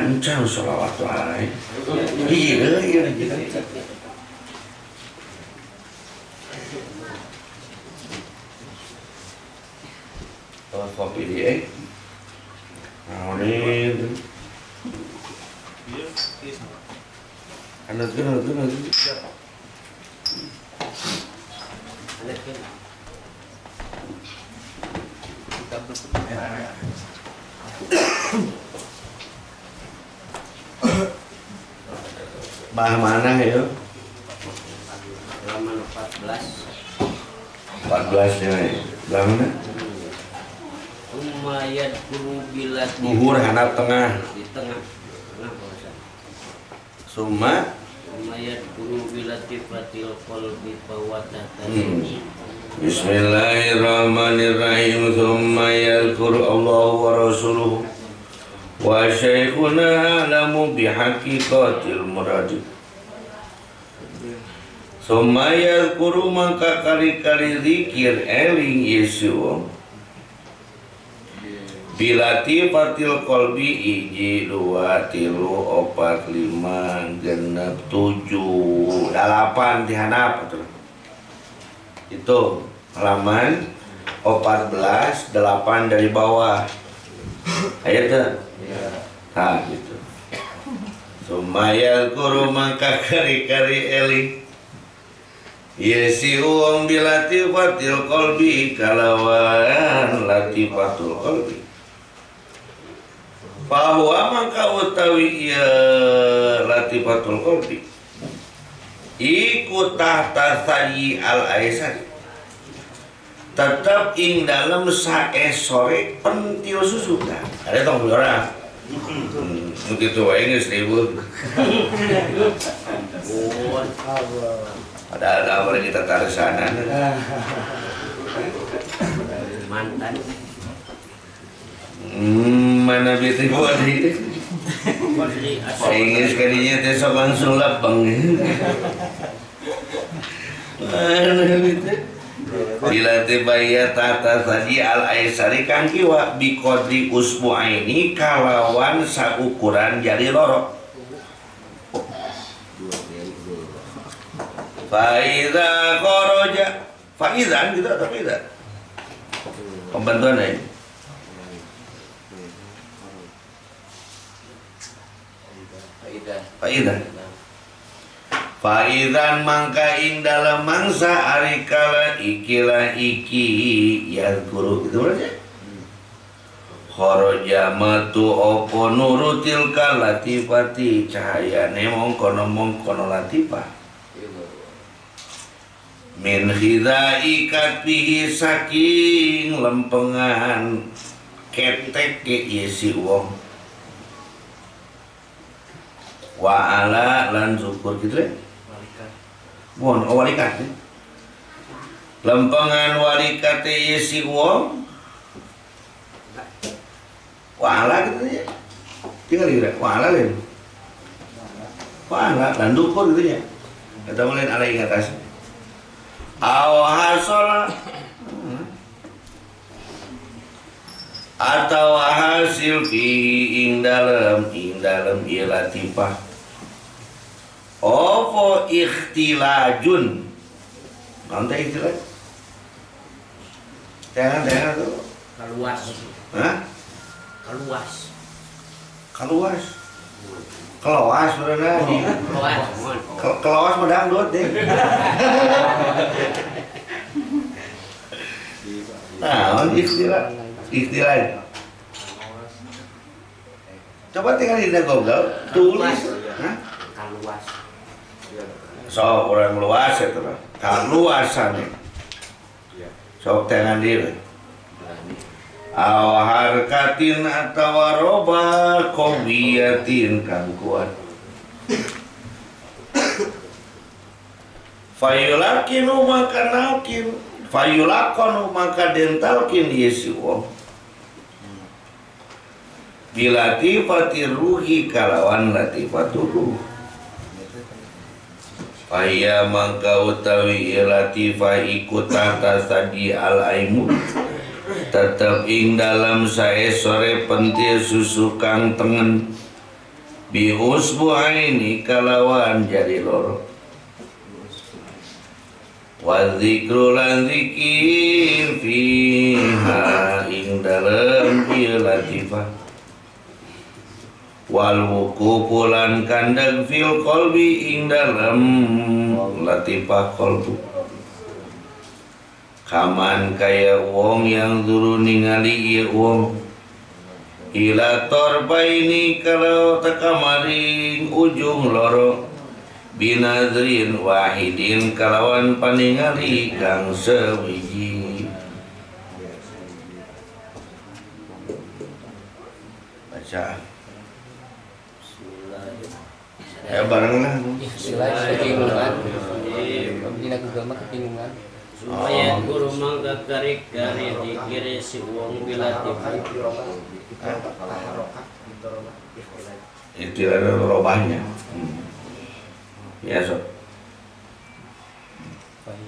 Ancang sholawat wae. Iya. Kopi dia. Ini. Anak. Bah mana ya? Halaman 14. 14 ya. Bah mana? Umayyad guru bila Luhur handap tengah. di tengah bahasa. Summa Umayyad guru bila tifatil qalbi fawatatan. Bismillahirrahmanirrahim. Summa yadhkuru Allah wa rasuluhu wa syekhuna alamu bihaqiqatil muradi. Summa yadhkuru maka kali-kali zikir eling Yesu bilati patil kolbi iji 2 3 4 5 genep 7 8 dihanap itu halaman 14 8 dari bawah ayat tuh nah gitu sumaya guru maka kari-kari eli yesi uang bilatifatil kolbi kalawan latifatul kolbi bahwa maka utawi ya latifatul kolbi ikut tahta sayi al-aisari tetap ing dalam saesore pentil susu kan ada tong orang begitu wae geus ribu ada apa kita tarik sana Mantan. Mana bete buat ini Inggris kalinya teh sok langsung lapang mana bete bila tebaya tata saji al-aisari kang kiwa bikodri usbu'aini kalawan saukuran jari loro faiza koroja faizan gitu atau faizan pembantuan ini faizan faizan mangka ing dalam mangsa arikala ikilah iki ya guru gitu aja kharaja matu opo nurutil kalatifati cahayane mongkono latifah min khidai katbihi saking lempengan ketek ke yesi wong wa ala lan syukur gitu ya mohon walikat lempengan walikat yesi wong wa ala gitu ya tinggal gitu wa ala lain wa ala lan syukur gitu ya kita mulai ala ingat atas aw hasol atau hasil fi ing dalam ieu latifah opo ikhtilajun nanti ikhtilaj jangan tuh Kaluas. hah kaluas bener di keluas medang dot deh nah ikhtilaj coba tinggal di Google tulis Kaluas. so orang luas itu lah kaluasan sok tangan diri harkatin atau roba kobiyatin kang kuat fayulakinu maka nalkin fayulakonu maka dentalkin yesi wong bilatifati ruhi kalawan latifatul ruh faya maka utawi latifah ikut tata sadi al-aimun tetap ing dalam sae sore pentil susu kang tengen bi usbu'aini kalawan jari loro wa dzikru lan zikir fiha ing dalem ieu latifah wal wuqufu lan kandeg fil qalbi ing dalem latifah qalbu kaman kaya wong yang dulu ningali ieu wong ila torbaini kalau takamaring ujung loro binadrin wahidin kalawan paningali kang sewiji baca ya bareng lah kebingungan pembina Google mah kebingungan supaya guru mangga kari-kari dikiri si wong bila itu ada robahnya ya sob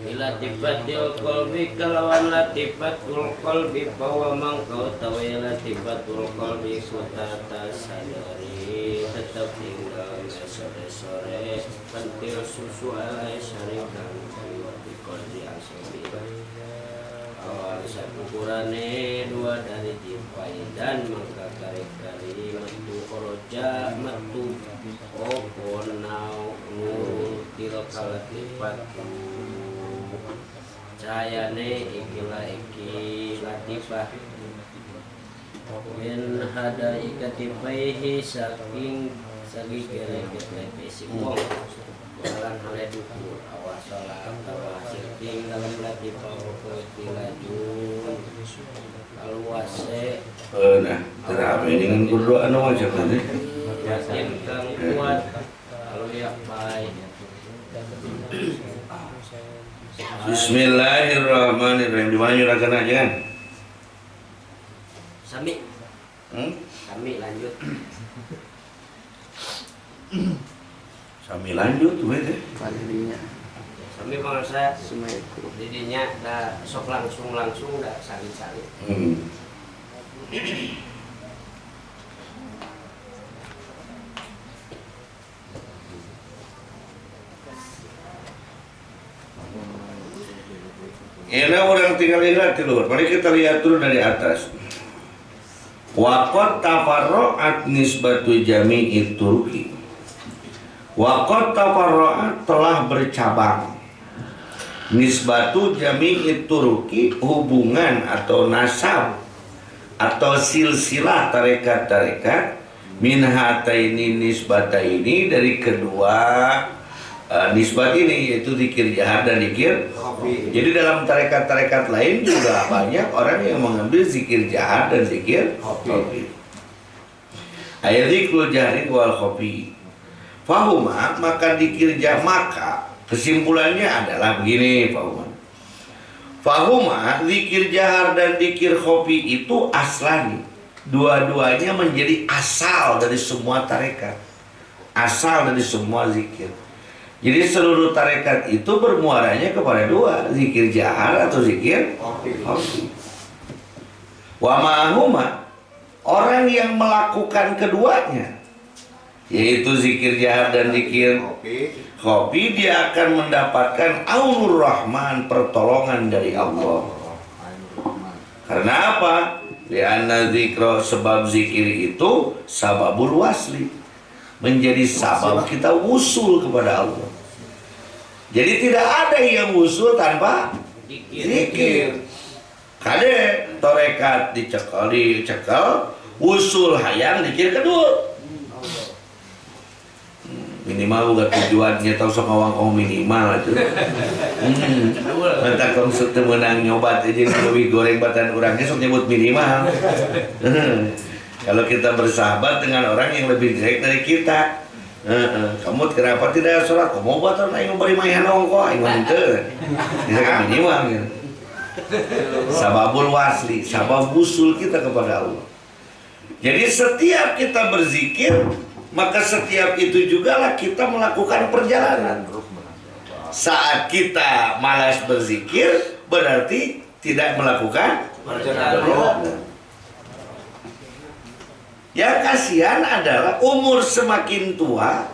bila tibatul qalbi kalawan latifatul qalbi bahwa mangkau tahu latifatul qalbi kutata sadari tetap tinggal sore-sore pentil susu alai syarikan di qalbi asabi awal sakukurane dua dari jipai dan maka kari-kari metu koroja metu oponau nurtil kalatifatu cahayane ikilah iki latifah min hada ikatifaihi saking sagi kere-kere si wong jalan hale dukur awas sholat awas sirting dalam latifah tilajun alwase nah terapi dengan berdoa no macam mana yakin kang kuat kalau ya baik Bismillahirrahmanirrahim. Di mana nyurahkan aja kan? Sami kami lanjut Sami lanjut tuh deh. Palingnya Sami bangsa Sumaiku didinya dah sok langsung dah saling-saling Ini orang tinggal lihat di luar. Mari kita lihat dulu dari atas. Waqad tafarra'at nisbatu jami'i Turki. Waqad tafarra'at telah bercabang. Nisbatu jami'i Turki hubungan atau nasab atau silsilah tarekat-tarekat min hataini nisbataini dari kedua nisbat ini yaitu zikir jahar dan zikir khafi. Jadi dalam tarekat-tarekat lain juga banyak orang yang mengambil zikir jahar dan zikir khafi. Ayat zikrul jahri wal khafi. Fahuma maka zikir jahar maka kesimpulannya adalah begini fahuma. Fahuma zikir jahar dan zikir khafi itu aslani. Dua-duanya menjadi asal dari semua tarekat. Asal dari semua zikir. Jadi seluruh tarekat itu bermuaranya kepada dua, zikir jahar atau zikir khafi. Wa ma'ahuma, orang yang melakukan keduanya, yaitu zikir jahar dan zikir khafi, dia akan mendapatkan aunur rahman, pertolongan dari Allah. Karena apa? Lianna zikra, sebab zikir itu sababul wasli, menjadi sabab kita wusul kepada Allah. Jadi tidak ada yang wusul tanpa zikir. Kade torekat dicekal, wusul hayang zikir kedua. Minimal bukan tujuannya tahu sama orang kaum minimal itu. Mantap kaum setemenang nyobat aja lebih goreng batan orangnya sok nyebut minimal. Kalau kita bersahabat dengan orang yang lebih jelek dari kita, kamu kenapa tidak sholat? Kamu buat orang yang beri mayan ongko, yang itu, bisa kan minimal gitu. Sababul wasli, sabab usul kita kepada Allah. Jadi setiap kita berzikir, maka setiap itu juga lah kita melakukan perjalanan. Saat kita malas berzikir, berarti tidak melakukan perjalanan. Yang kasihan adalah umur semakin tua,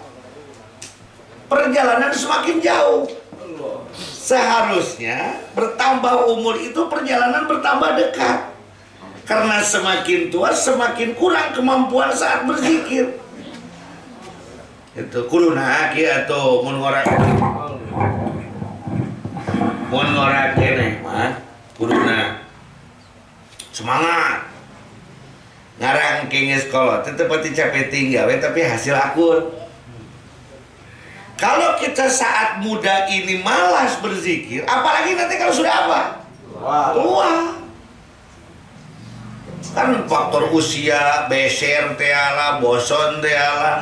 perjalanan semakin jauh. Seharusnya bertambah umur itu perjalanan bertambah dekat. Karena semakin tua semakin kurang kemampuan saat berzikir. Itu kuluna aki atau mun ngorake nih mah kuluna semangat ngarang kengis kolot itu pasti capek tinggal tapi hasil akur. Kalau kita saat muda ini malas berzikir, apalagi nanti kalau sudah apa? Tua. Kan faktor usia, beser teala, boson teala,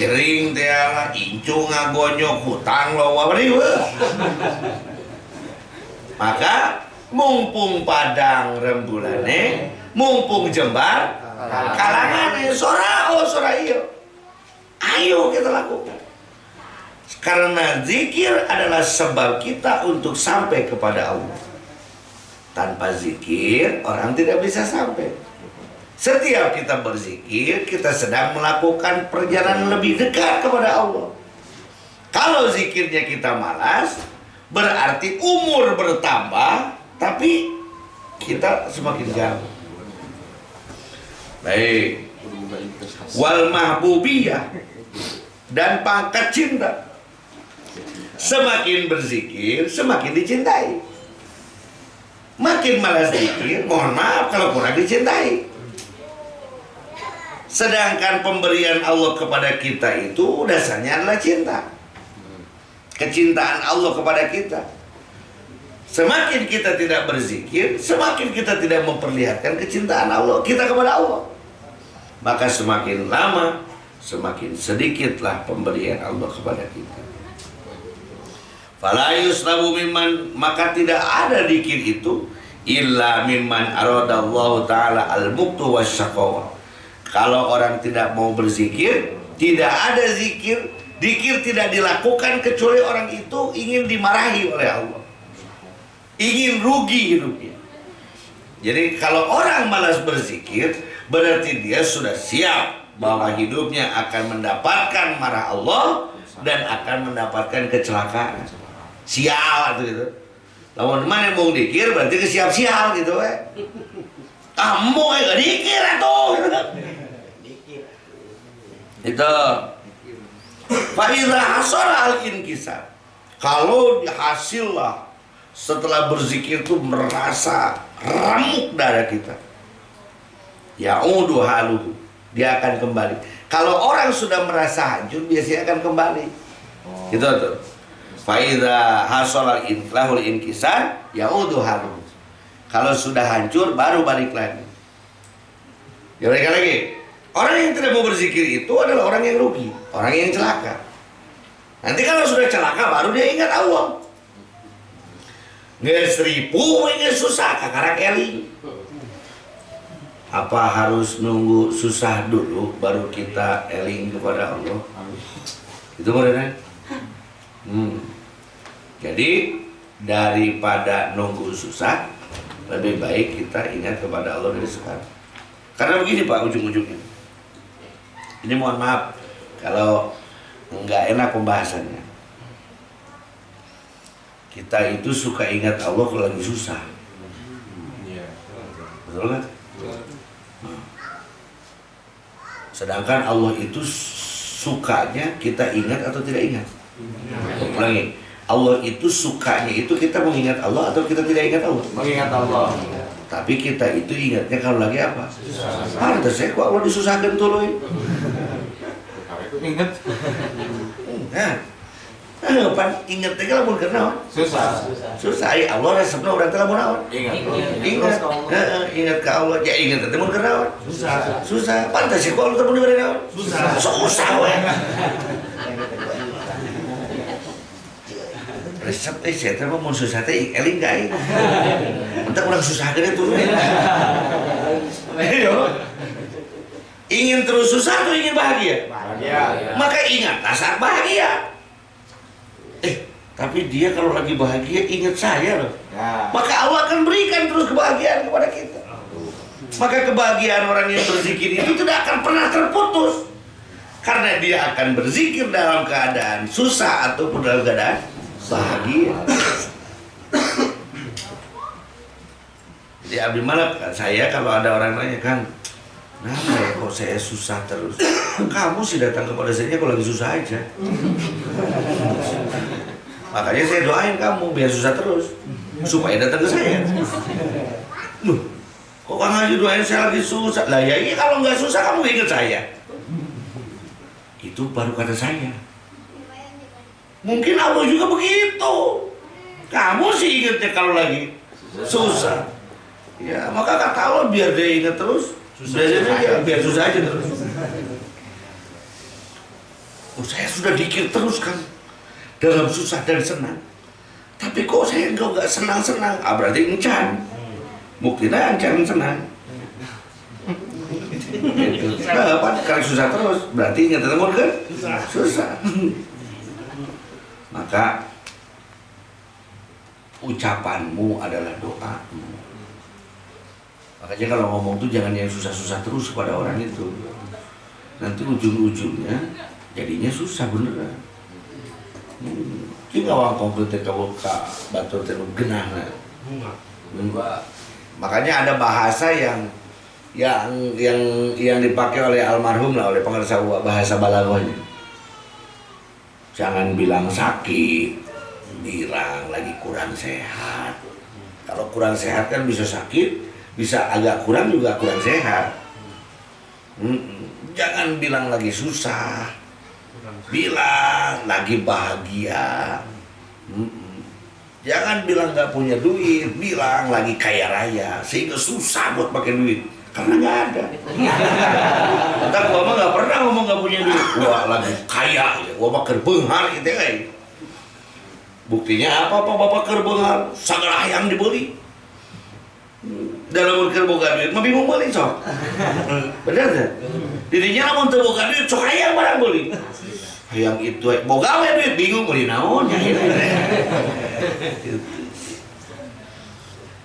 gering teala, incung ngagonyok, hutang lowa maka mumpung padang rembulane, mumpung jembar kalangane, sora iyo. Ayo kita lakukan. Karena zikir adalah sebab kita untuk sampai kepada Allah. Tanpa zikir, orang tidak bisa sampai. Setiap kita berzikir, kita sedang melakukan perjalanan lebih dekat kepada Allah. Kalau zikirnya kita malas, berarti umur bertambah, tapi kita semakin jauh. Baik. Wal mahbubiyah, dan pangkat cinta. Semakin berzikir, semakin dicintai. Makin malas zikir, mohon maaf kalau kurang dicintai. Sedangkan pemberian Allah kepada kita itu dasarnya adalah cinta. Kecintaan Allah kepada kita. Semakin kita tidak berzikir, semakin kita tidak memperlihatkan kecintaan Allah kita kepada Allah. Maka semakin lama, semakin sedikitlah pemberian Allah kepada kita. Fala yuslabu mimman, maka tidak ada zikir itu illa mimman aradallahu ta'ala al-muktu wasyaqawa. Kalau orang tidak mau berzikir, tidak ada zikir, zikir tidak dilakukan kecuali orang itu ingin dimarahi oleh Allah, ingin rugi hidupnya. Jadi kalau orang malas berzikir, berarti dia sudah siap bahwa hidupnya akan mendapatkan marah Allah dan akan mendapatkan kecelakaan. Sial gitu. Lawan mana mau dikir berarti kesiap sial gitu Kamu gak dikir atuh gitu. Itu Fa'idha hasara al-inkisar. Kalau hasil lah setelah berzikir itu merasa remuk darah kita, ya'udu haluhu, dia akan kembali. Kalau orang sudah merasa hancur biasanya akan kembali. Gitu tuh. Fa'idha hasara al inkisar ya'udu haluhu. Kalau sudah hancur baru balik lagi. Ya balik lagi. Orang yang tidak mau berzikir itu adalah orang yang rugi, orang yang celaka. Nanti kalau sudah celaka baru dia ingat Allah. Ngesripu ini susah, kakara keling. Apa harus nunggu susah dulu baru kita eling kepada Allah? Itu benar. Jadi daripada nunggu susah, lebih baik kita ingat kepada Allah dari sekarang. Karena begini Pak, ujung-ujungnya. Ini mohon maaf kalau nggak enak pembahasannya. Kita itu suka ingat Allah kalau lagi susah. Betul kan? Sedangkan Allah itu sukanya kita ingat atau tidak ingat. Ulangi, Allah itu sukanya itu kita mengingat Allah atau kita tidak ingat Allah? Mengingat Allah. Tapi kita itu ingatnya kalau lagi apa? Pantes saya kok Allah disusahkan tuh. Ingat. Pan ingatnya kalau mau kenal. Susah. Susah. Ya Allah resepnya orang telah mau naon. Ingat. Ingat ke Allah. Ya ingat teh mau kenal. Susah. Susah. Pantes sih kalau ketemu di naon. Susah. Susah we. Resep saya teh mau susah teh eling gae. Entar urang susah gede turun. Ingin terus susah atau ingin bahagia? Bahagia. Maka ingat saat bahagia. Tapi dia kalau lagi bahagia ingat saya loh. Ya. Maka Allah akan berikan terus kebahagiaan kepada kita. Maka kebahagiaan orang yang berzikir itu tidak akan pernah terputus. Karena dia akan berzikir dalam keadaan susah ataupun dalam keadaan bahagia. Jadi Abdi Malak, saya kalau ada orang nanya kan, kenapa ya kok saya susah terus? Kamu sih datang kepada saya kalau lagi susah aja. Makanya saya doain kamu biar susah terus, supaya datang ke saya. Loh, kok Kang Haji doain saya lagi susah? Lah ya iya, kalau nggak susah kamu ingat saya. Itu baru kata saya. Mungkin Allah juga begitu. Kamu sih ingatnya kalau lagi susah. Ya maka kata Allah biar dia ingat terus. Biar susah aja terus. Oh, saya sudah dikir terus kan dalam susah dan senang. Tapi kok saya nggak senang-senang? Ah berarti encan. Buktinya encan senang. Nah, apa kalau susah terus berarti ingat telepon kan? Susah. Maka ucapanmu adalah doamu. Makanya kalau ngomong tuh jangan yang susah-susah terus kepada orang itu. Nanti ujung-ujungnya jadinya susah beneran. Kita awang konkretnya kalau kak batur terus genah. Makanya ada bahasa yang dipakai oleh almarhum lah, oleh pengarsa bahasa Balagohnya. Jangan bilang sakit, bilang lagi kurang sehat. Kalau kurang sehat kan bisa sakit, bisa agak kurang juga kurang sehat. Jangan bilang lagi susah, bilang lagi bahagia. Jangan bilang nggak punya duit, bilang lagi kaya raya, sehingga susah buat pakai duit. Karena nggak ada. Entah gua mah nggak pernah ngomong nggak punya duit. Gua lagi kaya, gua mah kerbenghar gitu kan. Buktinya apa bapak kerbenghar? Segala yang dibeli. Dalam kerboga duit, mah bingung beli sok. Benar nggak? Dirinya namun terboga duit, sok hayang barang beli. Hayang itu, boga we duit bingung beli naon ya.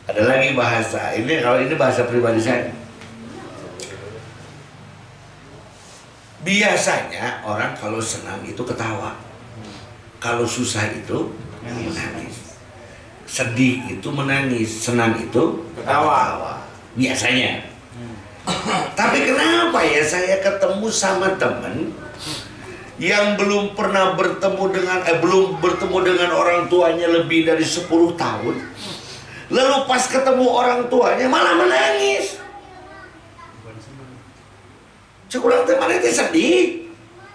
Ada lagi bahasa ini, kalau ini bahasa pribadi saya. Biasanya orang kalau senang itu ketawa, kalau susah itu menangis, sedih itu menangis, senang itu ketawa. Biasanya. Tapi kenapa ya saya ketemu sama temen yang belum pernah bertemu dengan orang tuanya lebih dari 10 tahun, lalu pas ketemu orang tuanya malah menangis. Cekurang teh mana teh sedih.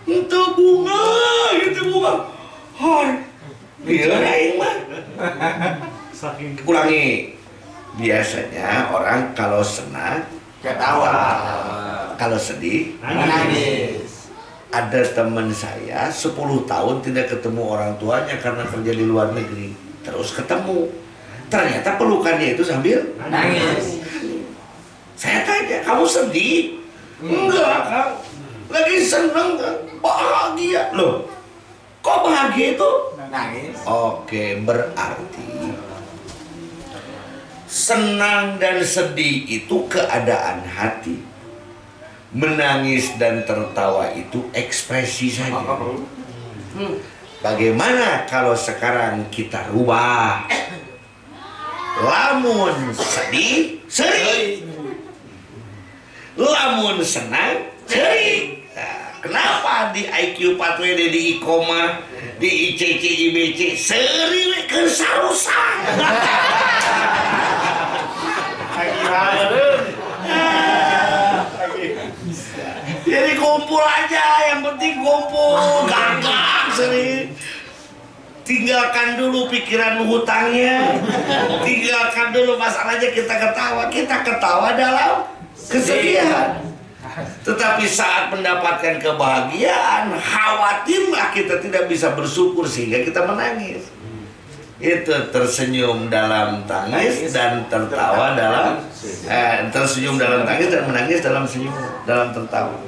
Itu bunga. Hor. Biar aing mah. Kurangi. Biasanya orang kalau senang ketawa. Kalau sedih menangis. Ada teman saya 10 tahun tidak ketemu orang tuanya karena kerja di luar negeri. Terus ketemu. Ternyata pelukannya itu sambil nangis. Saya tanya, kamu sedih? Enggak kan, lagi seneng kan, bahagia. Loh, kok bahagia itu? Nangis. Oke, berarti senang dan sedih itu keadaan hati. Menangis dan tertawa itu ekspresi saja. Bagaimana kalau sekarang kita rubah? Lamun sedih, sedih. Lamun senang, cerik. Nah, kenapa di IQ 4WD, di IKOMA, di ICC, IBC, seri ke sarusa. Jadi kumpul aja, yang penting kumpul, gampang seri. Tinggalkan dulu pikiran hutangnya, tinggalkan dulu masalahnya, kita ketawa dalam kesedihan. Tetapi saat mendapatkan kebahagiaan, khawatirlah kita tidak bisa bersyukur sehingga kita menangis. Itu tersenyum dalam tangis dan tertawa dalam tersenyum dalam tangis dan menangis dalam senyum, dalam tertawa.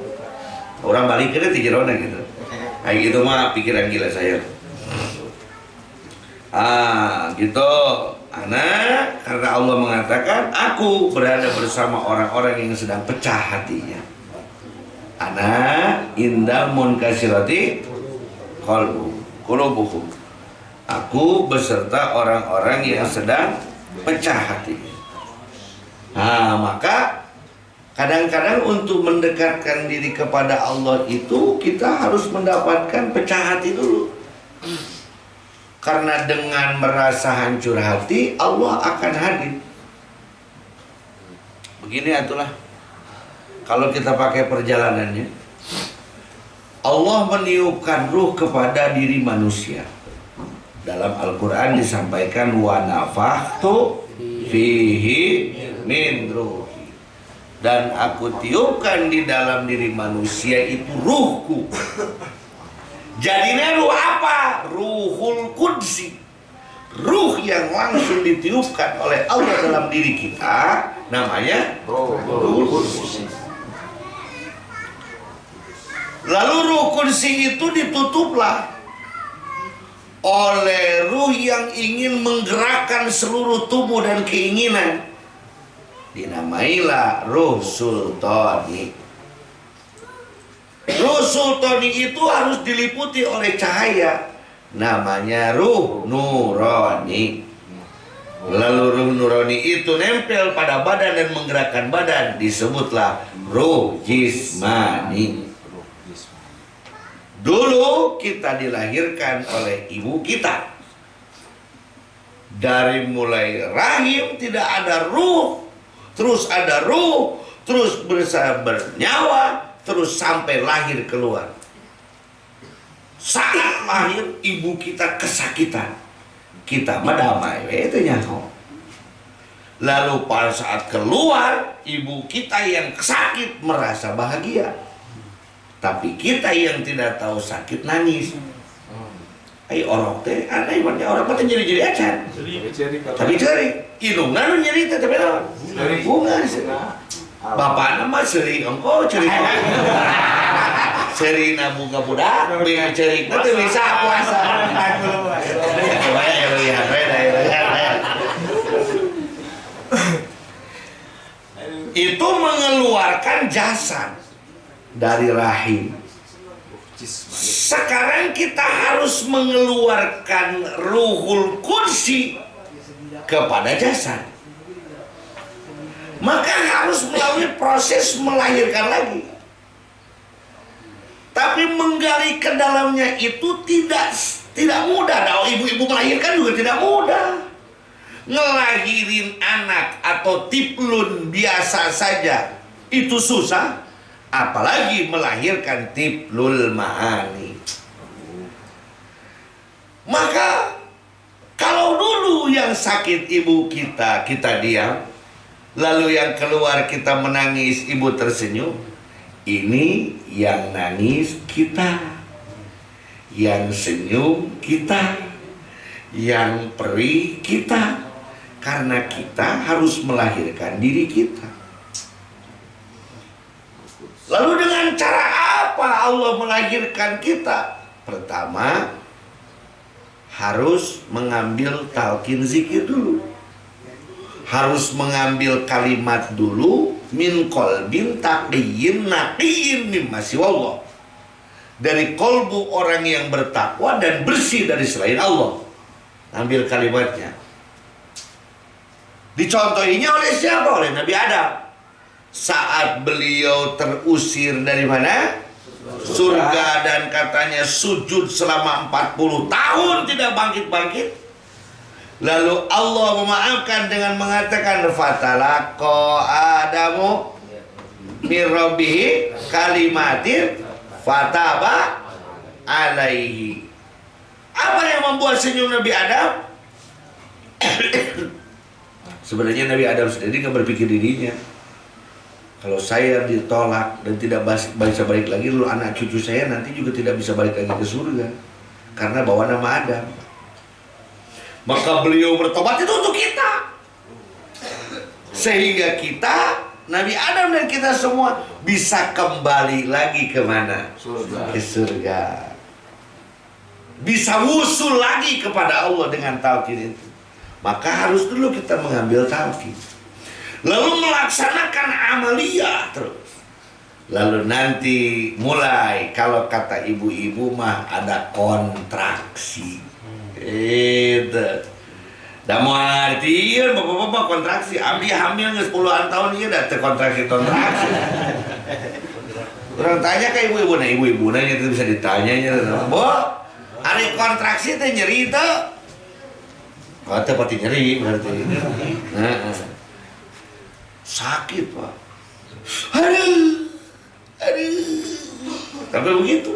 Orang balik ke itu jerona gitu. Kayak gitu mah pikiran gila saya. Gitu. Karena Allah mengatakan aku berada bersama orang-orang yang sedang pecah hatinya. Ana inda munkasirati qulubuhum. Aku beserta orang-orang yang sedang pecah hati. Nah, maka kadang-kadang untuk mendekatkan diri kepada Allah itu kita harus mendapatkan pecah hati dulu. Karena dengan merasa hancur hati, Allah akan hadir. Begini itulah. Kalau kita pakai perjalanannya, Allah meniupkan ruh kepada diri manusia. Dalam Al-Quran disampaikan wa nafakhtu fihi min ruhi, dan aku tiupkan di dalam diri manusia itu ruhku. Jadinya ruh apa? Ruhul Qudsi, ruh yang langsung ditiupkan oleh Allah dalam diri kita, namanya Ruhul Qudsi. Lalu Ruh Qudsi itu ditutuplah oleh ruh yang ingin menggerakkan seluruh tubuh dan keinginan. Dinamailah Ruh Sultani. Ruh Sultani itu harus diliputi oleh cahaya, namanya Ruh Nurani. Lalu Ruh Nurani itu nempel pada badan dan menggerakkan badan, disebutlah Ruh Jismani. Dulu kita dilahirkan oleh ibu kita. Dari mulai rahim tidak ada ruh, terus ada ruh, terus bernyawa, terus sampai lahir keluar. Saat lahir ibu kita kesakitan, kita madamai itu nyaho. Lalu pada saat keluar, ibu kita yang sakit merasa bahagia. Tapi kita yang tidak tahu sakit nangis. Ai orang teh aneh banget, orang teh jadi acan. Tapi ceri, indungan nyeri teh tapi naon? Bunga sih. Bapak nama seri engko ceri. Seri na bunga budak, biar ceri teh bisa puasa. Coba ya lihat itu mengeluarkan jasad dari rahim. Sekarang kita harus mengeluarkan Ruhul Qudsi kepada jasad. Maka harus melalui proses melahirkan lagi. Tapi menggali ke dalamnya itu tidak mudah. Ibu-ibu melahirkan juga tidak mudah. Ngelahirin anak atau tiplun biasa saja itu susah, apalagi melahirkan tiplul ma'ani. Maka kalau dulu yang sakit ibu kita diam, lalu yang keluar kita menangis, ibu tersenyum. Ini yang nangis kita, yang senyum kita, yang perih kita. Karena kita harus melahirkan diri kita. Lalu dengan cara apa Allah melahirkan kita? Pertama, harus mengambil talqin zikir dulu. Harus mengambil kalimat dulu, min qalbin taqiyyin naqiyyin mimma siwallah. Dari kolbu orang yang bertakwa dan bersih dari selain Allah. Ambil kalimatnya. Dicontohinya oleh siapa? Oleh Nabi Adam. Saat beliau terusir dari mana? Surga, dan katanya sujud selama 40 tahun tidak bangkit-bangkit. Lalu Allah memaafkan dengan mengatakan fatalaqa Adamu min rabbih kalimatin fataba alaihi. Apa yang membuat senyum Nabi Adam? Sebenarnya Nabi Adam sendiri nggak berpikir dirinya, kalau saya ditolak dan tidak bisa balik lagi, lalu anak cucu saya nanti juga tidak bisa balik lagi ke surga karena bawa nama Adam. Maka beliau bertobat itu untuk kita, sehingga kita, Nabi Adam dan kita semua bisa kembali lagi ke mana? Surga. Ke surga. Bisa wusul lagi kepada Allah dengan talqin itu. Maka harus dulu kita mengambil talqin, lalu melaksanakan amaliyah terus. Lalu nanti mulai, kalau kata ibu-ibu mah ada kontraksi. Itu. Dan mau artian bapak-bapak kontraksi. Abdi hamil nge 10-an tahun ini udah terkontraksi. Orang tanya ke ibu-ibu, nah ibu-ibu nanya itu bisa ditanya. Bu, hari kontraksi itu nyeri itu? Oh, itu pasti nyeri berarti. Nah, sakit pak. Aduh. Tapi begitu.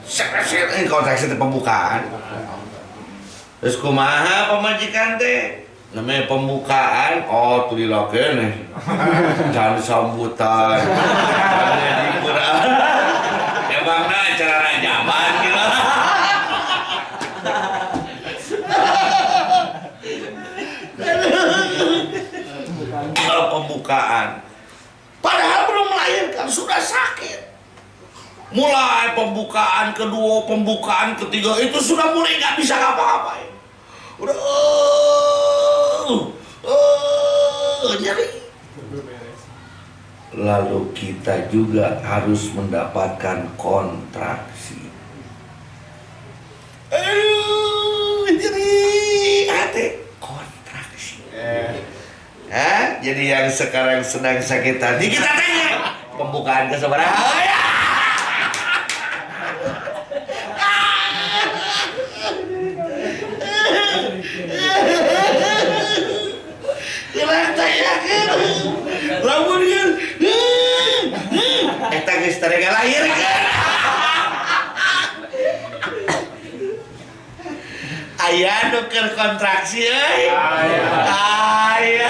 Ini kontraksi itu pembukaan. Terus kumaha pemajikan teh? Namanya pembukaan. Oh, tuh dilakukan nih. Jangan sambutan. Jangan di Quran. Emang nah acara rajaban gitu. Pembukaan. Padahal belum melahirkan sudah sakit. Mulai pembukaan kedua, pembukaan ketiga itu sudah mulai nggak bisa ngapa-ngapain. Udah nyeri. Lalu kita juga harus mendapatkan kontraksi. Nyeri hati kontraksi. Jadi yang sekarang sedang sakit hati kita tanya pembukaan ke seberapa? Lamun kan eta geus terega lahir kan aya nu keur kontraksi euy aya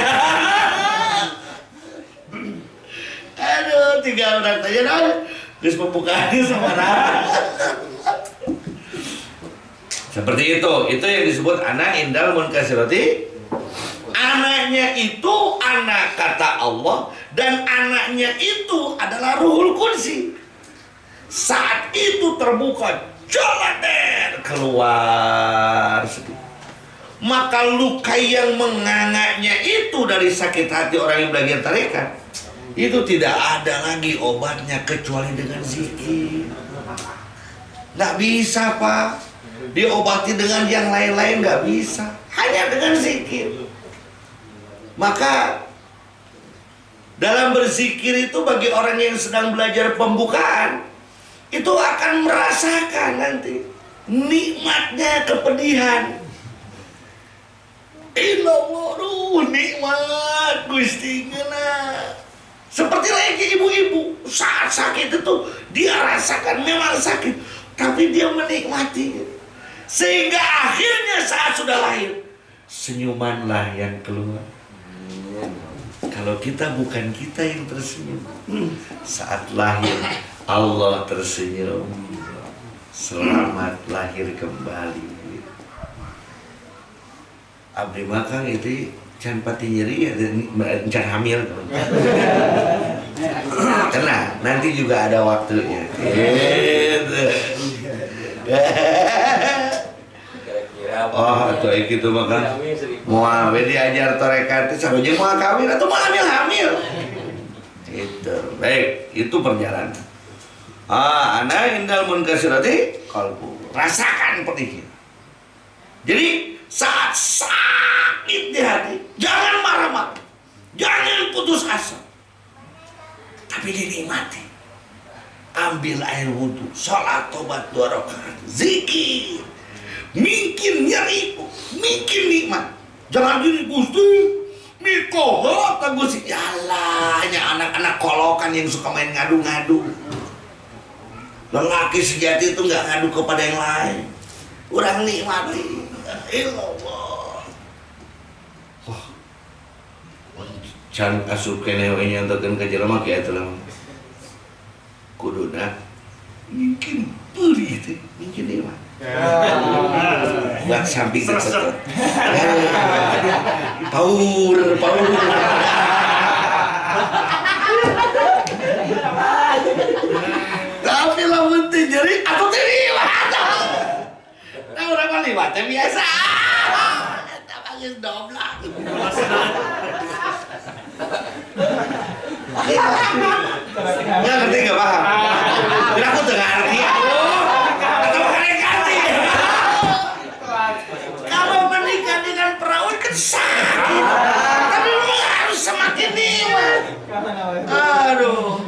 aduh tinggal urang tanya naon geus pembukaan sabaraha seperti itu yang disebut anak indal munkasirati. Anaknya itu anak kata Allah, dan anaknya itu adalah Ruhul Qudsi. Saat itu terbuka jalan keluar sedikit. Maka luka yang mengangaknya itu dari sakit hati orang yang belajar tarekat itu tidak ada lagi obatnya kecuali dengan zikir. Nggak bisa pak, diobati dengan yang lain-lain nggak bisa, hanya dengan zikir. Maka dalam berzikir itu bagi orang yang sedang belajar pembukaan itu akan merasakan nanti nikmatnya kepedihan. Illallah nikmat Gusti ngena. Seperti lagi ibu-ibu saat sakit itu dia rasakan memang sakit, tapi dia menikmati sehingga akhirnya saat sudah lahir senyumanlah yang keluar. Kalau kita bukan kita yang tersenyum, saat lahir Allah tersenyum, selamat lahir kembali. Abdi makang itu can pati nyeri ya, can hamil. Tenang, nanti juga ada waktunya. Oh, tuh gitu makan. Mau diajar tarekat itu sampai mau kawin atau mau hamil. Itu baik, itu perjalanan. Anak indal munkasirati qalbu. Rasakan pedihnya. Jadi saat sakit di hati, jangan marah-marah, jangan putus asa, tapi dinikmati. Ambil air wudhu, sholat tobat 2 rakaat, zikir, mungkin nyeri, mungkin nikmat. Jangan gini Gusti, mikohot Gusti. Yalah, hanya anak-anak kolokan yang suka main ngadu-ngadu. Lelaki sejati itu nggak ngadu kepada yang lain. Urang nikmati. Illallah. Wah. Can asup kene we nyantokeun ka jelema kieu eta lemah. Kuduna mungkin peurih teh, mungkin nikmat. Buat samping dekat. Paur. Tapi lamun teh jadi atau teh liwat. Nah urang mah liwat teh biasa. Eta geus doblang. Nggak ngerti nggak paham? Jadi aku tengah ngerti ya. Atau kalian ganti? Kalau menikah dengan perawan kan sakit, tapi memang harus semakin nikmat. Aduh.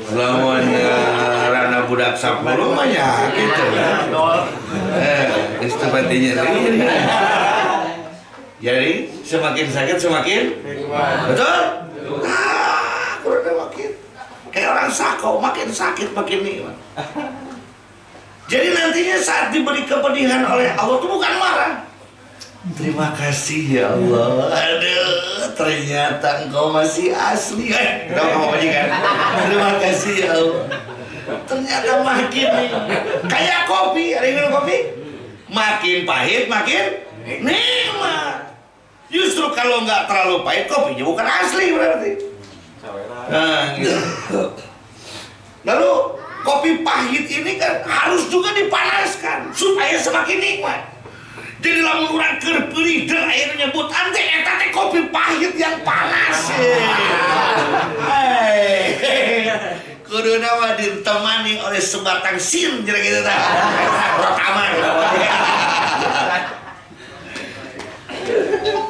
Lawan rana budak 10 mah ya gitu kan. Istipatinya ini. Jadi semakin sakit semakin betul? Kurang makin kayak orang sakau, makin sakit makin nikmat. Jadi nantinya saat diberi kepedihan oleh Allah itu bukan marah. Terima kasih ya Allah. Aduh, ternyata engkau masih asli. Tahu kamu apa kan? Terima kasih ya Allah. Ternyata makin nih. Kayak kopi, ada yang minum kopi? Makin pahit, makin nikmat. Justru kalau nggak terlalu pahit, kopinya bukan asli berarti. Nah, gitu. Lalu kopi pahit ini kan harus juga dipanaskan supaya semakin nikmat. Jadi lamun urang keur peulih dan akhirnya nyebut ante eta teh kopi pahit yang panas. Kuduna mah ditemani oleh sebatang sin kira gitu tah. Rotaman.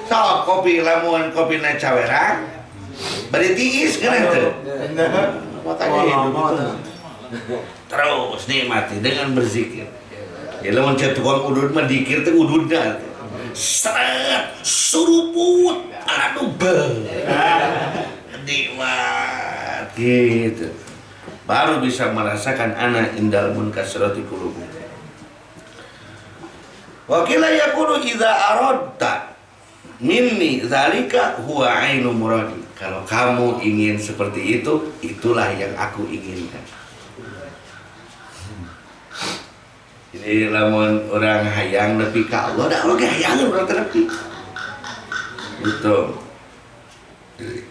So, kopi lamun kopina cawerang bari tiis kan teh. Makanya hidup itu terus nikmati dengan berzikir. Ya lamun cek tukang udud mah dikir teh ududna. Seret suruput aduh beuh. Nikmat gitu. Baru bisa merasakan ana indal munkasrati qulubi. Wa qila yaqulu idza aradta minni zalika huwa ainu muradi. Kalau kamu ingin seperti itu, itulah yang aku inginkan. Jadi lamun orang hayang nepi ka Allah, da Allah ge hayang urang teh nepi. Gitu.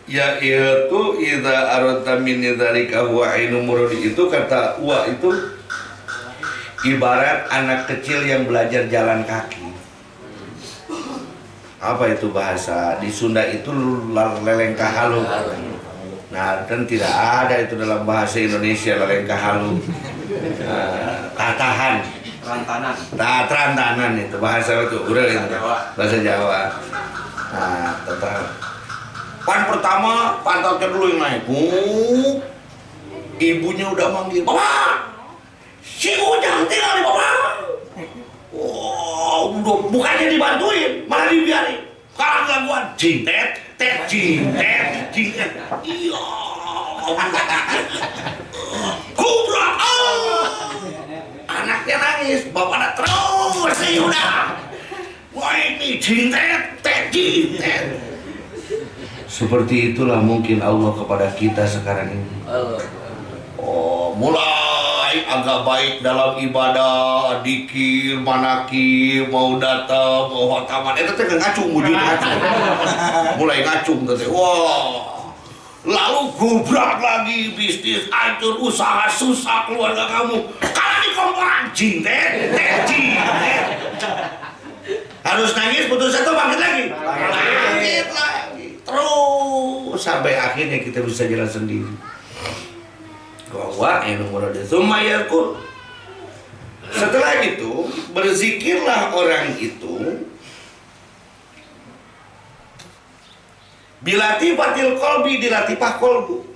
Ya itu idza aradta min dzalika huwa ainu muradi itu kata wa itu ibarat anak kecil yang belajar jalan kaki. Apa itu bahasa? Di Sunda itu lelengkah halu. Nah, kan tidak ada itu dalam bahasa Indonesia lelengkah halu. Tatahan. Terantanan itu bahasa itu udah itu bahasa Jawa. Nah, tetap. Pan pertama pantatnya dulu yang naik. Ibunya udah manggil, "Bapak, si Ujang tinggal di Bapak." Oh, bukannya dibantuin, malah dibiarin. Kalau gangguan, jintet. Iya. Kubra. Anaknya nangis, bapaknya terus nih udah. Wah ini jintet. Seperti itulah mungkin Allah kepada kita sekarang ini. Oh, mulai agak baik dalam ibadah, dikir, manakir, mau datang, mau khataman. Itu teh ngacung, mulai ngacung teh. Wah. Lalu gubrak lagi bisnis hancur, usaha susah keluarga kamu. Kalau di komporan jintet. Harus nangis putus satu bangkit lagi. Terus sampai akhirnya kita bisa jalan sendiri. Wa inu muradi tsumma yaqul. Setelah itu berzikirlah orang itu bilatifatil qalbi dilatifah qalbu.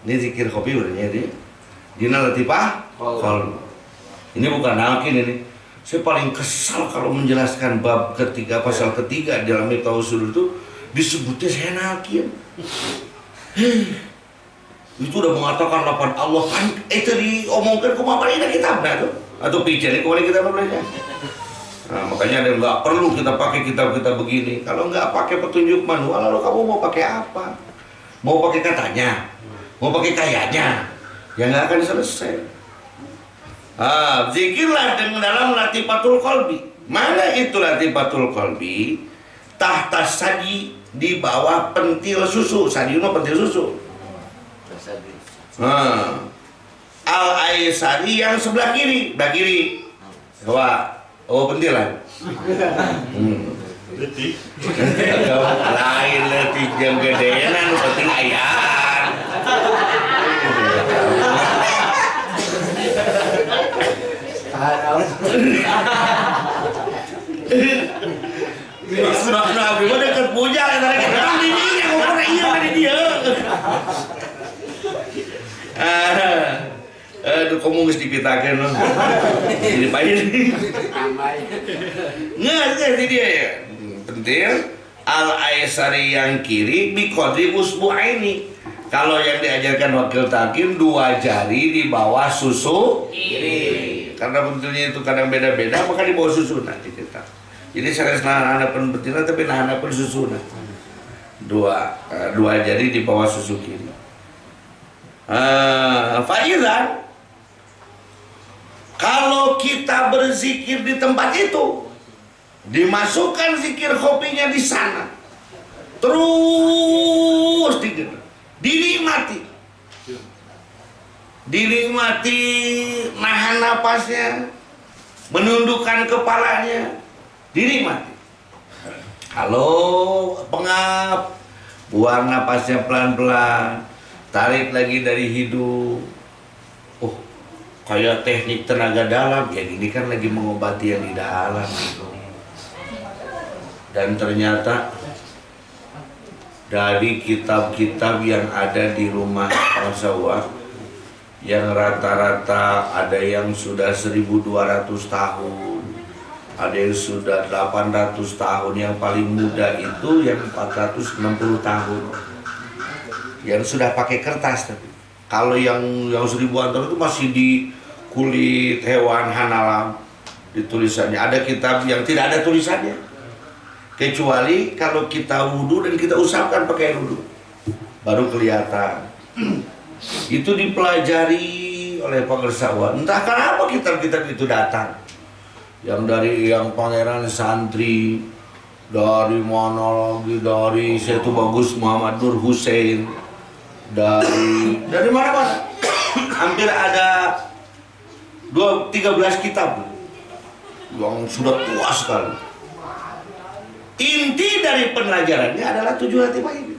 Ini zikir kopi berarti ini. Dina latifah qalbu. Ini bukan nalkin ini. Saya paling kesal kalau menjelaskan bab ketiga pasal ketiga dalam Tauhid itu disebutnya saya nalkin. Itu udah mengatakan lapan Allah kan itu diomongkan kumaha ini kitabna tuh atau pijen kemarin kita belajar. Nah, makanya ada nggak perlu kita pakai kitab begini. Kalau nggak pakai petunjuk manual, lalu kamu mau pakai apa? Mau pakai katanya, mau pakai kayanya, ya nggak akan selesai. Zikirlah dengan dalam latifatul qalbi. Mana itu latifatul qalbi? Tahta sadi, di bawah pentil susu. Sadi itu pentil susu. Al-aisari yang sebelah kiri, Coba Oh, pentilan. Lain letik yang gedean anu penting ayaan. Nah, abdi mah deket puja eta rek. Emang didinya ngomongna ieu di dieu. Aduh, kamu geus dipitakeun mah. Jadi payun. Nggak di dia ya. Penting al-aisari yang kiri bi qadri usbu'aini. Kalau yang diajarkan wakil takim 2 jari di bawah susu kiri. Karena bentuknya itu kadang beda-beda, maka di bawah susu nanti kita. Jadi saya anak pun betina tapi anak pun susu nah. 2 jari di bawah susu kiri. Faizan, kalau kita berzikir di tempat itu, dimasukkan zikir kopinya di sana, terus dinikmati, nahan napasnya, menundukkan kepalanya, dinikmati. Kalau pengap, buang napasnya pelan-pelan, tarik lagi dari hidung. Oh, kayak teknik tenaga dalam, ya ini kan lagi mengobati yang di dalam gitu. Dan ternyata dari kitab-kitab yang ada di rumah Rasulullah, yang rata-rata ada yang sudah 1200 tahun, ada yang sudah 800 tahun, yang paling muda itu yang 460 tahun, yang sudah pakai kertas. Tapi kalau yang 1000-an tahun itu masih di kulit hewan hanalam ditulisannya. Ada kitab yang tidak ada tulisannya, kecuali kalau kita wudhu dan kita usapkan pakai wudhu baru kelihatan. Itu dipelajari oleh pengetahuan. Entah kenapa kitab-kitab itu datang, yang dari yang pangeran santri, dari mana lagi, dari Setu Bagus Muhammad Nur Hussein, dari mana-mana. Hampir ada 13 kitab yang sudah tua sekali. Inti dari pelajarannya adalah 7 hati baik.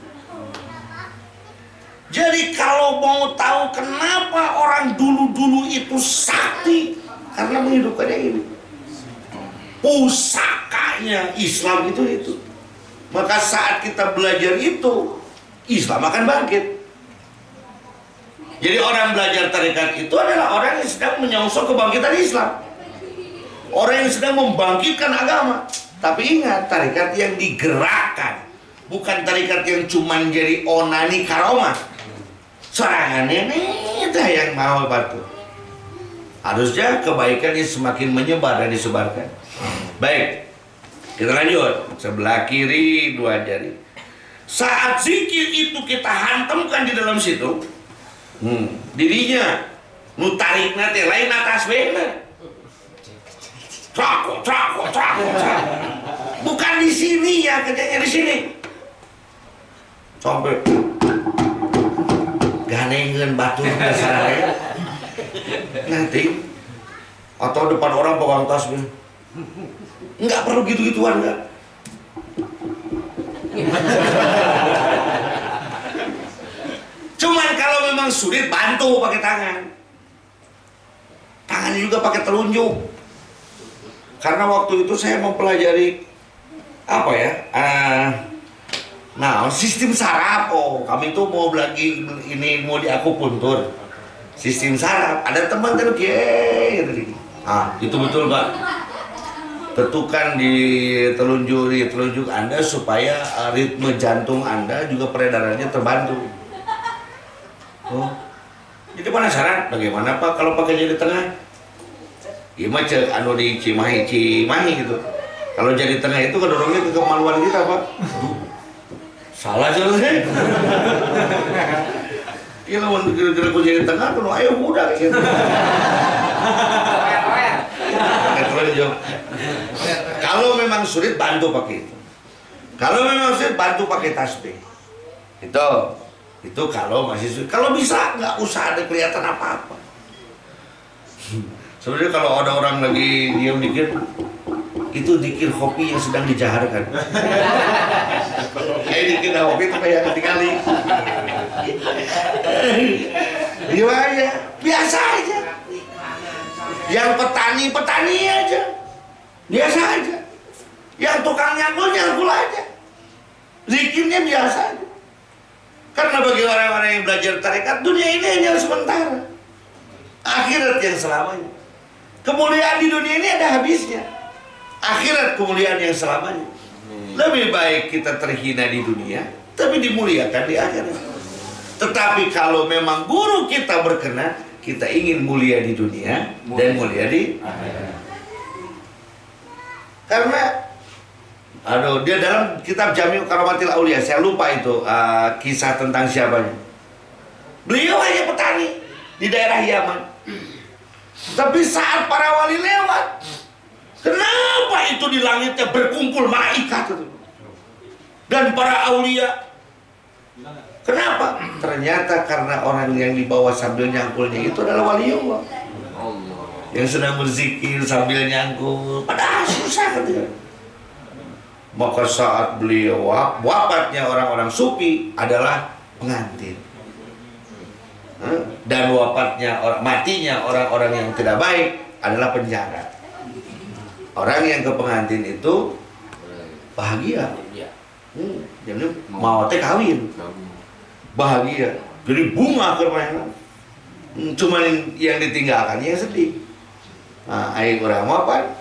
Jadi kalau mau tahu kenapa orang dulu-dulu itu sakti, karena menghidupkannya ini. Pusakanya Islam itu. Maka saat kita belajar itu, Islam akan bangkit. Jadi orang belajar tarekat itu adalah orang yang sedang menyongsong kebangkitan Islam. Orang yang sedang membangkitkan agama. Tapi ingat, tarekat yang digerakkan, bukan tarekat yang cuma jadi onani karomah. Sorangannya itu yang mau batu. Harusnya kebaikan ini semakin menyebar dan disebarkan. Baik, kita lanjut. Sebelah kiri 2 jari. Saat zikir itu kita hantamkan di dalam situ, dirinya nu tarik nanti lain atas bener. Trako. Bukan di sini ya, kerjanya di sini. Sampai ganengan batu dasarnya. Nanti atau depan orang pegang tasbih. Enggak perlu gitu-gituan enggak. Cuman kalau memang sulit, bantu pakai tangan. Tangannya juga pakai telunjuk. Karena waktu itu saya mempelajari apa ya? Sistem saraf. Oh, kami tuh mau lagi ini mau diakupuntur. Sistem saraf. Ada teman gitu. Itu betul, Pak. Tetukan di telunjuk Anda supaya ritme jantung Anda juga peredarannya terbantu. Oh, jadi penasaran bagaimana Pak kalau pakai jari tengah? Gimana cek anu di cimahi gitu. Kalau jari tengah itu kedorongnya ke kemaluan kita Pak. Salah sih. Iya lawan kira-kira ku jari tengah tuh ayo udah gitu. Kalau memang sulit bantu pakai itu. Kalau memang sulit bantu pakai tasbih. Itu kalau masih sulit. Kalau bisa nggak usah ada kelihatan apa-apa. Sebenarnya kalau ada orang lagi diam dikit, itu zikir kopi yang sedang dijaharkan. Zikir kopi itu kayak kali. Gimana? Biasa aja. Yang petani aja. Biasa aja. Yang tukang nyangkul aja. Zikirnya biasa aja. Karena bagi orang-orang yang belajar tarekat, dunia ini hanya sementara. Akhirat yang selamanya. Kemuliaan di dunia ini ada habisnya. Akhirat kemuliaan yang selamanya. Lebih baik kita terhina di dunia, tapi dimuliakan di akhirat. Tetapi kalau memang guru kita berkenan, kita ingin mulia di dunia dan mulia di akhirat. Karena dia dalam kitab Jami' Karomatil Aulia, saya lupa itu kisah tentang siapanya. Beliau hanya petani di daerah Yaman. Tapi saat para wali lewat, kenapa itu di langitnya berkumpul malaikat itu? Dan para aulia. Kenapa? Ternyata karena orang yang dibawa sambil nyangkulnya itu adalah wali Allah. Yang sedang berzikir sambil nyangkul. Padahal susah gitu. Maka saat beliau wafatnya orang-orang sufi adalah pengantin. Dan matinya orang-orang yang tidak baik adalah penjara. Orang yang ke pengantin itu bahagia. Jadi mau kawin. Bahagia. Jadi bunga permainan. Cuman yang ditinggalkan yang sedih. Nah, aing urang apa?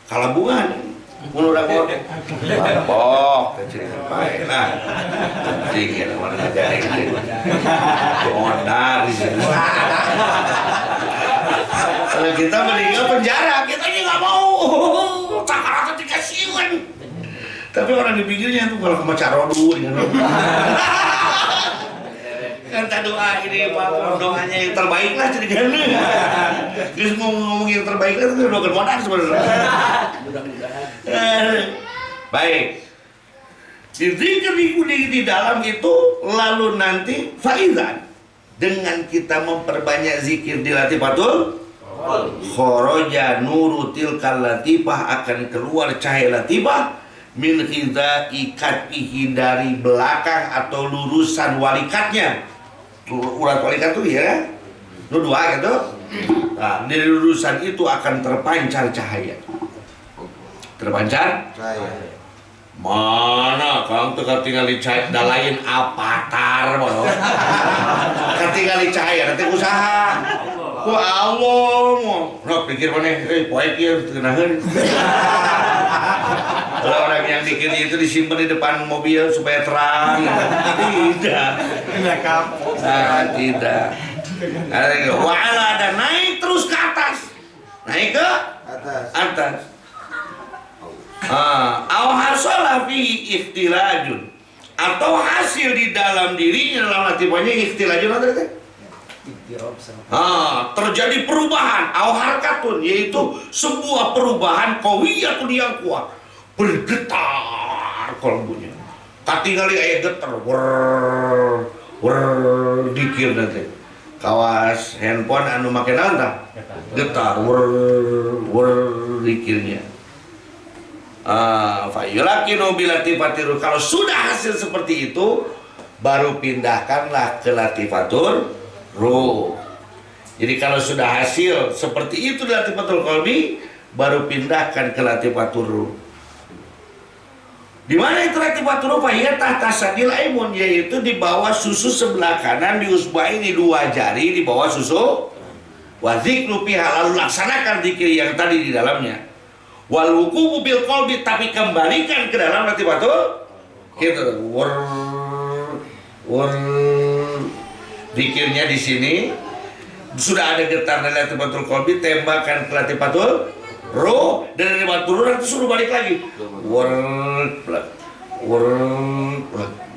Kalabungan. Mun urang mau bapok kecil bae nah. Tinggal mana jadi gitu. Mondar di sini. Kalau kita meninggal penjara, kita ini nggak mau. Sakarat dikasihan. Tapi orang di pinggirnya itu kalau sama carodu kan doa ini Pak, doanya yang terbaik lah jadi gini. Terus ngomong yang terbaik lah itu doa modal sebenarnya. Baik. Zikir di dalam itu lalu nanti faizan dengan kita memperbanyak zikir di latifatul khoroja nuru tilkal latifah akan keluar cahaya latifah min khidha ikatihi dari belakang atau lurusan walikatnya. Urat walikat itu ya itu dua gitu. Nah, dari lurusan itu akan terpancar cahaya. Terpancar cahaya. Mana kang tuh ketinggal di cahaya dalain avatar mono. Ketinggal di cahaya nanti usaha. Ku Allah mau. Rok pikir mana? Poe kieu teunaheun. Kalau orang yang bikin itu disimpan di depan mobil supaya terang. Tidak. Tidak. Wa'ala ada naik terus ke atas. Naik ke atas. Aw hasolah fihi ikhtilajun. Atau hasil di dalam dirinya dalam latifahnya ikhtilajun ada teh. Terjadi perubahan aw harkatun yaitu sebuah perubahan qawiyatun yang kuat. Bergetar kalbunya. Katingali aya getar dikir nanti. Kawas handphone anu make naon tah? Getar dikirnya. Fayulakinu bilatifatir. Kalau sudah hasil seperti itu baru pindahkanlah ke latifatur ruh. Jadi kalau sudah hasil seperti itu di latifatul qalbi baru pindahkan ke latifatur ruh. Di mana itu latifatur ruh? Fahiyat tahta sadil aimun, yaitu di bawah susu sebelah kanan di usbain di dua jari di bawah susu. Wa dzikru fiha, lalu laksanakan zikir yang tadi di dalamnya. Wal wuqufu bil qalbi, tapi kembalikan ke dalam latifatul gitu. Zikirnya di sini sudah ada getar dari latifatul qalbi, tembakan ke latifatul ruh, dan dari latifatul ruh itu suruh balik lagi.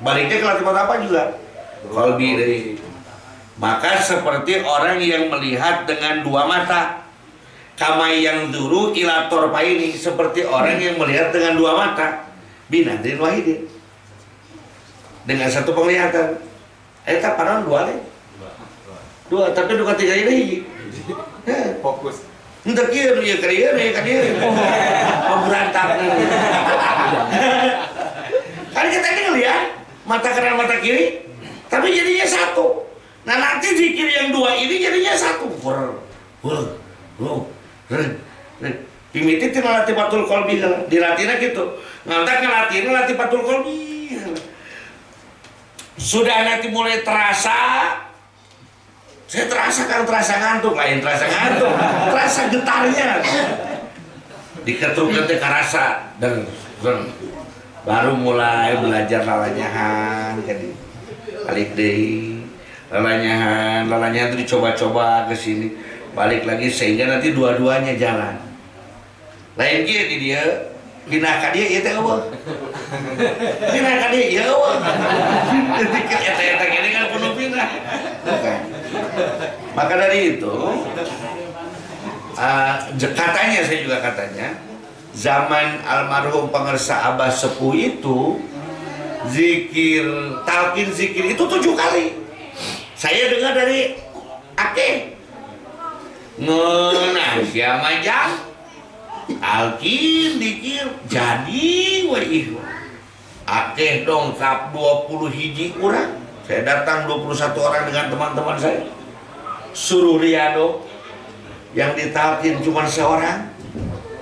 Baliknya ke latifatul apa juga? Qalbi dari. Maka seperti orang yang melihat dengan dua mata. Kamai yang duru ilator ini, seperti orang yang melihat dengan dua mata. Binadrin wahidin, dengan satu penglihatan. Eta panon dua le. Dua, tapi dua tiga ini fokus. Entah kieu ya kadieu. Oh, berantakan. Kan kita ini ngelihat mata kanan mata kiri, tapi jadinya satu. Nah nanti zikir yang dua ini jadinya satu. Imiti tina latifatul qalbi dilatihna gitu. Ngantak ngelatihna latifatul qalbi. Sudah nanti mulai terasa. Saya terasa ngantuk, lain terasa ngantuk, terasa getarnya. Diketuk ke rasa dan baru mulai belajar lalanyahan jadi balik deh lalanyahan itu dicoba-coba ke sini balik lagi sehingga nanti dua-duanya jalan lain dia di dia pindah ka dia ieu teh eueuh pindah ka dia ieu eueuh eta ini kan penuh pindah maka dari itu katanya saya juga zaman almarhum pengersa Abah Sepuh itu zikir talqin zikir itu 7 kali. Saya dengar dari akeh ngeunah sia majang talqin dikir jadi weuih akeh dongkap 20 hiji urang. Saya datang 21 orang dengan teman-teman saya suruh riado yang ditalqin cuma seorang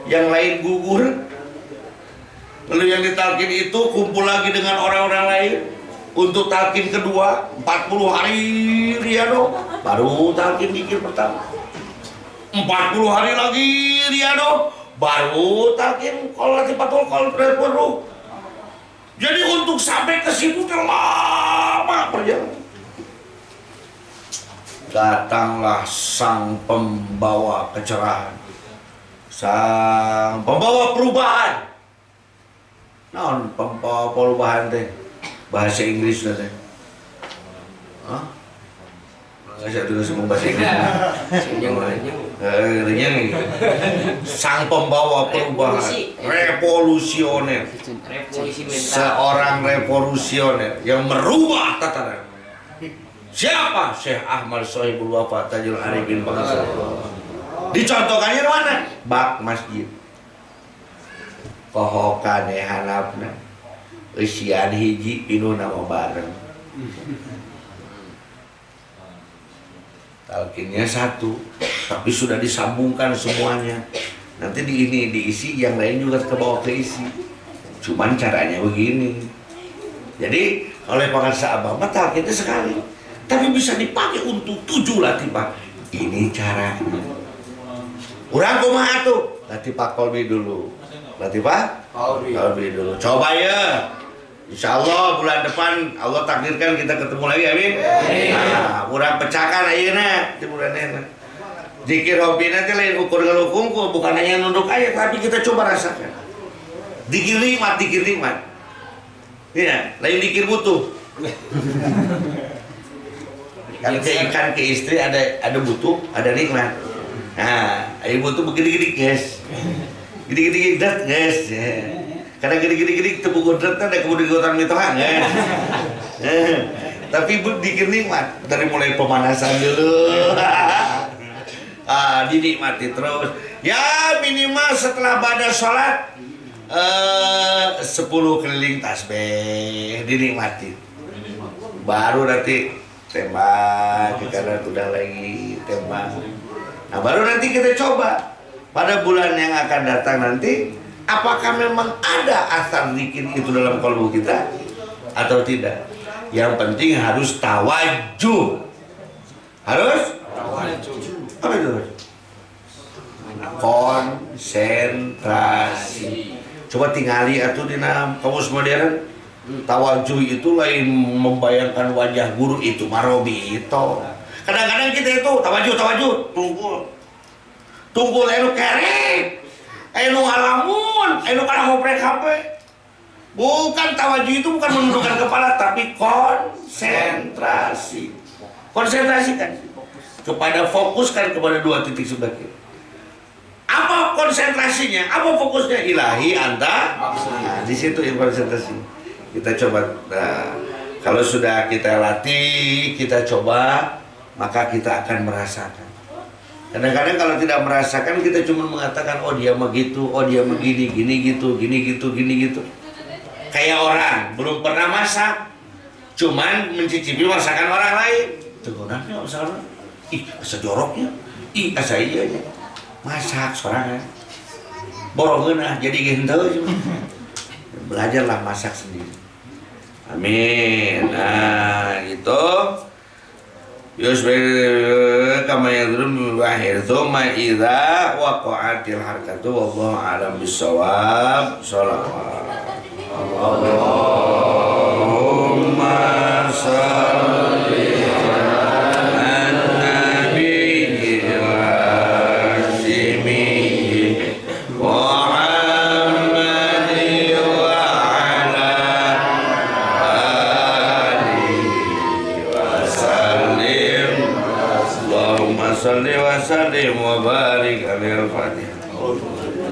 yang lain gugur, lalu yang ditalqin itu kumpul lagi dengan orang-orang lain untuk talqin kedua 40 hari riado baru talqin zikir pertama 40 hari lagi riado baru talqin latifatul qalbi baru. Jadi untuk sampai ke situ lama perjalanan. Datanglah sang pembawa kecerahan, sang pembawa perubahan. Naon pembawa perubahan teh? Bahasa Inggris teh. Hah? Enggak saya tulis bahasa Inggris. Sang pembawa perubahan, revolusioner. Seorang revolusioner yang merubah tatanan. Siapa? Syekh Ahmad Sohibul Wafa Tajul Arifin Bangsa. Dicontohkannya mana? Bak masjid. Pohokane hanapna. Usian hiji pinuh nama bareng. Talqinnya satu, tapi sudah disambungkan semuanya. Nanti diisi, yang lain juga ke bawah keisi. Cuman caranya begini. Jadi oleh pengarsa Abah talqinnya sekali, tapi bisa dipakai untuk 7 latifah. Ini caranya. Urang kumaha tuh? Latifah qalbi dulu. Latifah qalbi dulu. Coba ya. Insya Allah bulan depan Allah takdirkan kita ketemu lagi, amin. Nah, urang pecahkan ayeuna di bulan ini. Zikir hobina teh lain ukur ngalukungku, bukan hanya nunduk aja, tapi kita coba rasakan. Dikir nikmat. Iya, lain dikir butuh. Kan ke istri ada butuh, ada nikmat. Nah, ayo butuh begini-gini guys. Gini-gini guys. Karena gini-gini tepuk udrat ada kemudian mitohan guys. Tapi dikir nikmat dari mulai pemanasan dulu. Dinikmati terus. Ya minimal setelah pada sholat 10 keliling tasbih dinikmati. Baru nanti tembak ke kanan udah lagi tembak. Nah baru nanti kita coba pada bulan yang akan datang nanti, apakah memang ada asar zikir itu dalam kalbu kita atau tidak. Yang penting harus tawajuh. Harus apa itu? Konsentrasi. Coba tingali atuh dina kamus modern. Tawajuh itu lain membayangkan wajah guru itu marobi itu. Kadang-kadang kita itu tawajuh tunggu anu kerek anu ngalamun anu kana ngoprek HP. Bukan tawajuh itu bukan menundukkan kepala, tapi konsentrasikan kepada fokuskan kepada 2 titik sebelah kiri. Apa konsentrasinya? Apa fokusnya? Ilahi anta. Nah, di situ konsentrasi. Kita coba. Nah, kalau sudah kita latih, kita coba, maka kita akan merasakan. Kadang-kadang kalau tidak merasakan kita cuma mengatakan oh dia mah gitu, oh dia mah gini, gini gitu, gini gitu, gini gitu. Kayak orang belum pernah masak, cuman mencicipi masakan orang lain. Tegonannya misalnya, ih asa joroknya, ih asa iyanya. Masak sorangan. Borongeun jadi genteu cuma. Belajarlah masak sendiri. Amin. Nah, gitu. Yusbir kama yadrum wahir thumma idza waqa'atil harkatu wallahu a'lam bissawab. Shalawat. Allahumma shalli ala nabiyyil hashimi wa Muhammadi wa ala alihi wa sallim. Allahumma salli wa sallim wa barik alaihi al-Fatihah.